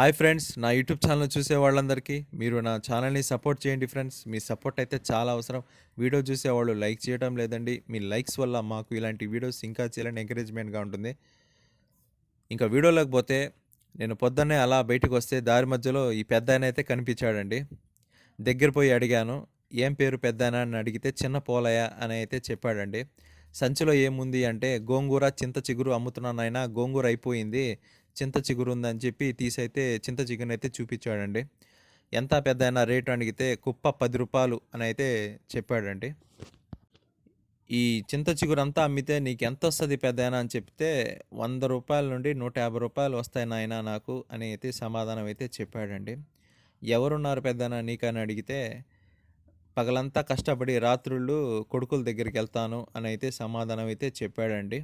Hi friends, నా YouTube channel చూసే వాళ్ళందరికీ మీరు నా ఛానల్ని సపోర్ట్ చేయండి ఫ్రెండ్స్. మీ సపోర్ట్ అయితే చాలా అవసరం. వీడియో చూసేవాళ్ళు లైక్ చేయడం లేదండి. మీ లైక్స్ వల్ల మాకు ఇలాంటి వీడియోస్ ఇంకా చేయాలని ఎంకరేజ్మెంట్గా ఉంటుంది. ఇంకా వీడియోలోకి పోతే, నేను పొద్దున్నే అలా బయటకు వస్తే దారి మధ్యలో ఈ పెద్దాయన అయితే కనిపించాడండి. దగ్గర పోయి అడిగాను, ఏం పేరు పెద్దాయన అని అడిగితే చిన్న పోలయ్య అని అయితే చెప్పాడండి. సంచిలో ఏముంది అంటే, గోంగూర చింత చిగురు అమ్ముతున్నాను నాయన, గోంగూర అయిపోయింది, చింత చిగురు ఉందని చెప్పి తీసైతే చింత చిగురునైతే చూపించాడండి. ఎంత పెద్దాయన రేటు అడిగితే కుప్ప 10 రూపాయలు అని అయితే చెప్పాడండి. ఈ చింత చిగురంతా అమ్మితే నీకెంతొస్తది పెద్దాయన అని చెప్తే, 100 రూపాయల నుండి 150 రూపాయలు వస్తాయి నాయనా నాకు అని అయితే సమాధానం అయితే చెప్పాడండి. ఎవరున్నారు పెద్దాయన నీకని అడిగితే, పగలంతా కష్టపడి రాత్రుళ్ళు కొడుకుల దగ్గరికెళ్తాను అని అయితే సమాధానం అయితే చెప్పాడండి.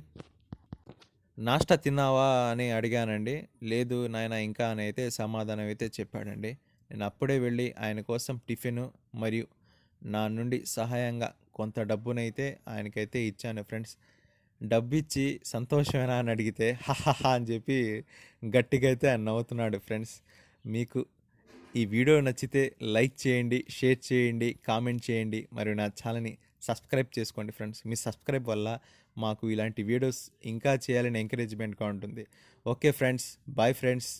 నాష్టా తిన్నావా అని అడిగానండి. లేదు నాయనా ఇంకా అని అయితే సమాధానం అయితే చెప్పాడండి. నేను అప్పుడే వెళ్ళి ఆయన కోసం టిఫిను మరియు నా నుండి సహాయంగా కొంత డబ్బునైతే ఆయనకైతే ఇచ్చాను ఫ్రెండ్స్. డబ్బిచ్చి సంతోషమేనా అని అడిగితే హహహా అని చెప్పి గట్టిగా అయితే ఆయన నవ్వుతున్నాడు ఫ్రెండ్స్. మీకు ఈ వీడియో నచ్చితే లైక్ చేయండి, షేర్ చేయండి, కామెంట్ చేయండి మరియు నా ఛానల్ని సబ్స్క్రైబ్ చేసుకోండి ఫ్రెండ్స్. మీ సబ్స్క్రైబ్ వల్ల మాకు ఇలాంటి వీడియోస్ ఇంకా చేయాలని ఎంకరేజ్మెంట్గా ఉంటుంది. Okay friends, bye friends.